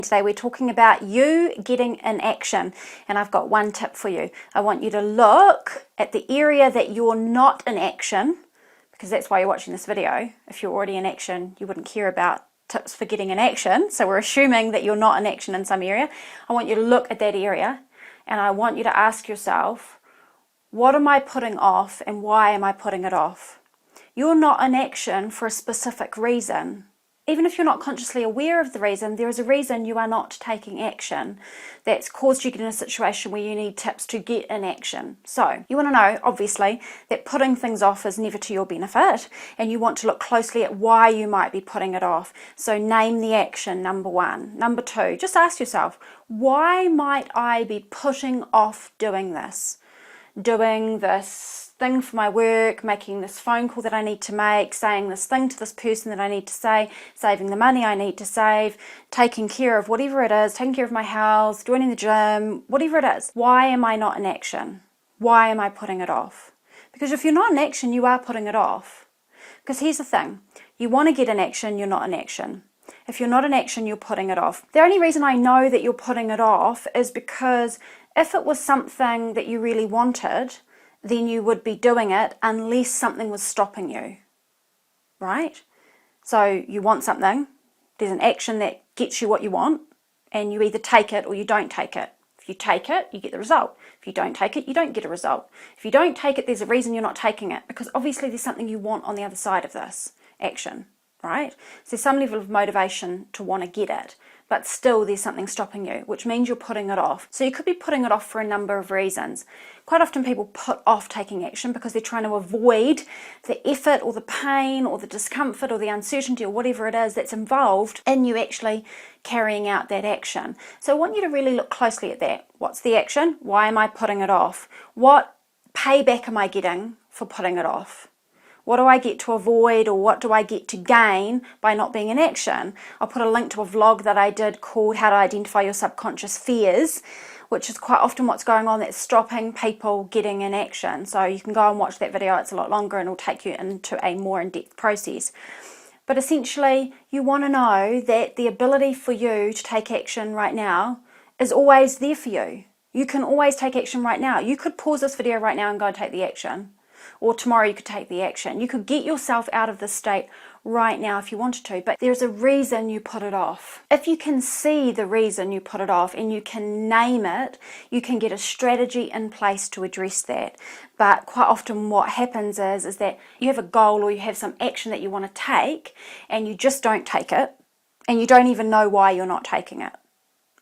Today we're talking about you getting in action, and I've got one tip for you. I want you to look at the area that you're not in action, because that's why you're watching this video. If you're already in action, you wouldn't care about tips for getting in action. So we're assuming that you're not in action in some area. I want you to look at that area, and I want you to ask yourself, what am I putting off and why am I putting it off? You're not in action for a specific reason. Even if you're not consciously aware of the reason, there is a reason you are not taking action that's caused you to get in a situation where you need tips to get in action. So you want to know, obviously, that putting things off is never to your benefit, and you want to look closely at why you might be putting it off. So name the action, number one. Number two, just ask yourself, why might I be putting off doing this? Doing this thing for my work, making this phone call that I need to make, saying this thing to this person that I need to say, saving the money I need to save, taking care of whatever it is, taking care of my house, joining the gym, whatever it is. Why am I not in action? Why am I putting it off? Because if you're not in action, you are putting it off. Because here's the thing, you want to get in action, you're not in action. If you're not in action, you're putting it off. The only reason I know that you're putting it off is because if it was something that you really wanted, then you would be doing it unless something was stopping you, right? So you want something, there's an action that gets you what you want, and you either take it or you don't take it. If you take it, you get the result. If you don't take it, you don't get a result. If you don't take it, there's a reason you're not taking it, because obviously there's something you want on the other side of this action, right? So there's some level of motivation to want to get it, but still there's something stopping you, which means you're putting it off. So you could be putting it off for a number of reasons. Quite often people put off taking action because they're trying to avoid the effort or the pain or the discomfort or the uncertainty or whatever it is that's involved in you actually carrying out that action. So I want you to really look closely at that. What's the action? Why am I putting it off? What payback am I getting for putting it off? What do I get to avoid, or what do I get to gain by not being in action? I'll put a link to a vlog that I did called How to Identify Your Subconscious Fears, which is quite often what's going on that's stopping people getting in action. So you can go and watch that video. It's a lot longer and it'll take you into a more in-depth process. But essentially, you want to know that the ability for you to take action right now is always there for you. You can always take action right now. You could pause this video right now and go and take the action. Or tomorrow you could take the action. You could get yourself out of this state right now if you wanted to, but there's a reason you put it off. If you can see the reason you put it off and you can name it, you can get a strategy in place to address that. But quite often what happens is that you have a goal or you have some action that you want to take and you just don't take it, and you don't even know why you're not taking it.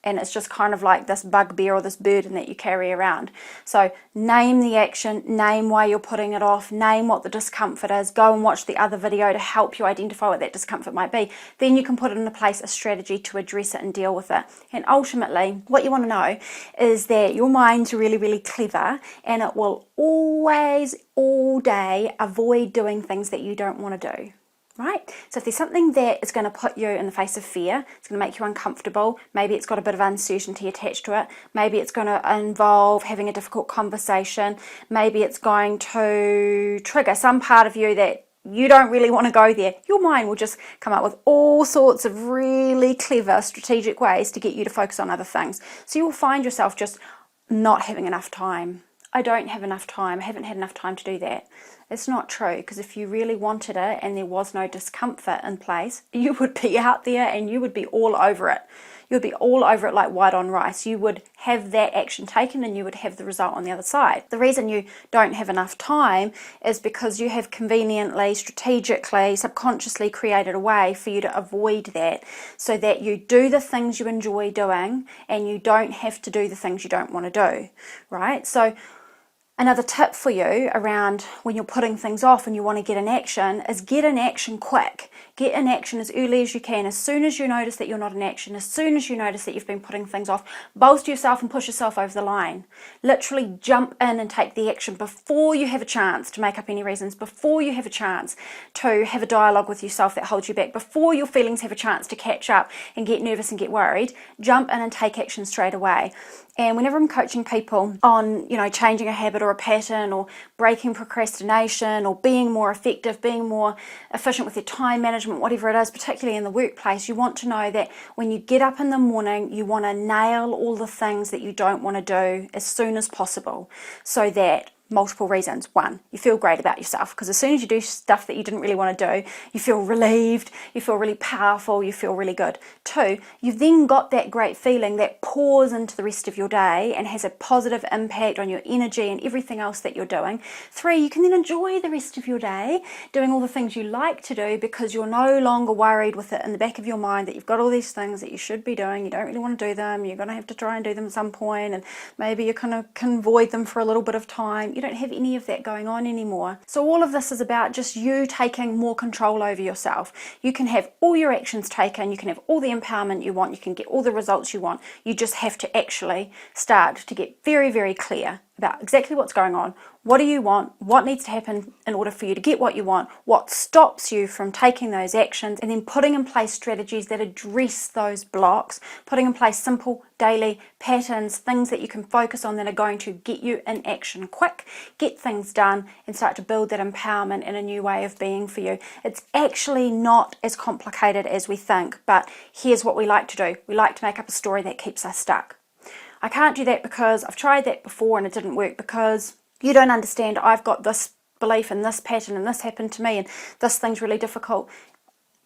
And it's just kind of like this bugbear or this burden that you carry around. So name the action, name why you're putting it off, name what the discomfort is, go and watch the other video to help you identify what that discomfort might be. Then you can put into place a strategy to address it and deal with it. And ultimately, what you want to know is that your mind's really, really clever, and it will always, all day, avoid doing things that you don't want to do. Right? So if there's something that is going to put you in the face of fear, it's going to make you uncomfortable, maybe it's got a bit of uncertainty attached to it, maybe it's going to involve having a difficult conversation, maybe it's going to trigger some part of you that you don't really want to go there, your mind will just come up with all sorts of really clever strategic ways to get you to focus on other things. So you'll find yourself just not having enough time. I don't have enough time. I haven't had enough time to do that. It's not true, because if you really wanted it and there was no discomfort in place, you would be out there and you would be all over it. You would be all over it like white on rice. You would have that action taken and you would have the result on the other side. The reason you don't have enough time is because you have conveniently, strategically, subconsciously created a way for you to avoid that, so that you do the things you enjoy doing and you don't have to do the things you don't want to do, right? So another tip for you around when you're putting things off and you want to get in action is get in action quick. Get in action as early as you can. As soon as you notice that you're not in action, as soon as you notice that you've been putting things off, bolster yourself and push yourself over the line. Literally jump in and take the action before you have a chance to make up any reasons, before you have a chance to have a dialogue with yourself that holds you back, before your feelings have a chance to catch up and get nervous and get worried. Jump in and take action straight away. And whenever I'm coaching people on, changing a habit or a pattern or breaking procrastination or being more effective, being more efficient with their time management, management, whatever it is, particularly in the workplace, you want to know that when you get up in the morning, you want to nail all the things that you don't want to do as soon as possible, so that multiple reasons. One, you feel great about yourself, because as soon as you do stuff that you didn't really want to do, you feel relieved, you feel really powerful, you feel really good. Two, you've then got that great feeling that pours into the rest of your day and has a positive impact on your energy and everything else that you're doing. Three, you can then enjoy the rest of your day doing all the things you like to do, because you're no longer worried with it in the back of your mind that you've got all these things that you should be doing, you don't really want to do them, you're going to have to try and do them at some point, and maybe you kind of can avoid them for a little bit of time. You don't have any of that going on anymore. So all of this is about just you taking more control over yourself. You can have all your actions taken, you can have all the empowerment you want, you can get all the results you want. You just have to actually start to get very, very clear about exactly what's going on. What do you want? What needs to happen in order for you to get what you want? What stops you from taking those actions? And then putting in place strategies that address those blocks, putting in place simple daily patterns, things that you can focus on that are going to get you in action quick, get things done, and start to build that empowerment and a new way of being for you. It's actually not as complicated as we think, but here's what we like to do. We like to make up a story that keeps us stuck. I can't do that because I've tried that before and it didn't work, because you don't understand, I've got this belief and this pattern and this happened to me and this thing's really difficult.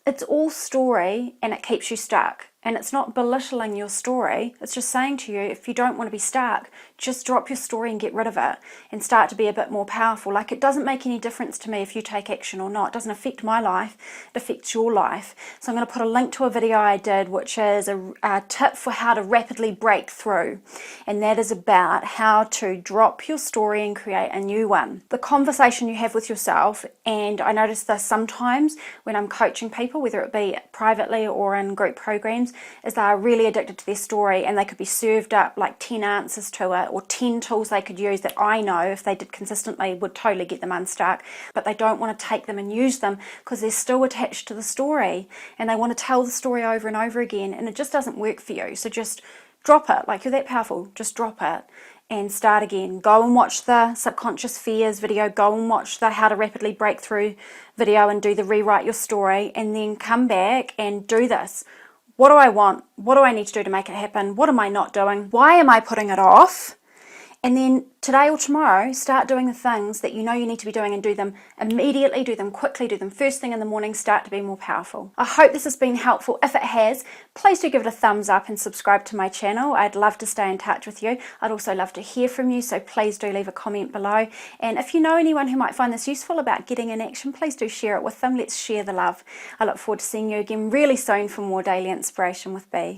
It's all story and it keeps you stuck. And it's not belittling your story. It's just saying to you, if you don't want to be stuck, just drop your story and get rid of it and start to be a bit more powerful. Like, it doesn't make any difference to me if you take action or not. It doesn't affect my life. It affects your life. So I'm going to put a link to a video I did, which is a tip for how to rapidly break through. And that is about how to drop your story and create a new one. The conversation you have with yourself, and I notice this sometimes when I'm coaching people, whether it be privately or in group programs, is they are really addicted to their story, and they could be served up like 10 answers to it or 10 tools they could use that I know if they did consistently would totally get them unstuck, but they don't want to take them and use them because they're still attached to the story and they want to tell the story over and over again, and it just doesn't work for you. So just drop it. Like, you're that powerful, just drop it and start again. Go and watch the subconscious fears video, go and watch the how to rapidly break through video and do the rewrite your story, and then come back and do this. What do I want? What do I need to do to make it happen? What am I not doing? Why am I putting it off? And then today or tomorrow, start doing the things that you know you need to be doing and do them immediately, do them quickly, do them first thing in the morning, start to be more powerful. I hope this has been helpful. If it has, please do give it a thumbs up and subscribe to my channel. I'd love to stay in touch with you. I'd also love to hear from you, so please do leave a comment below. And if you know anyone who might find this useful about getting in action, please do share it with them. Let's share the love. I look forward to seeing you again really soon for more daily inspiration with B.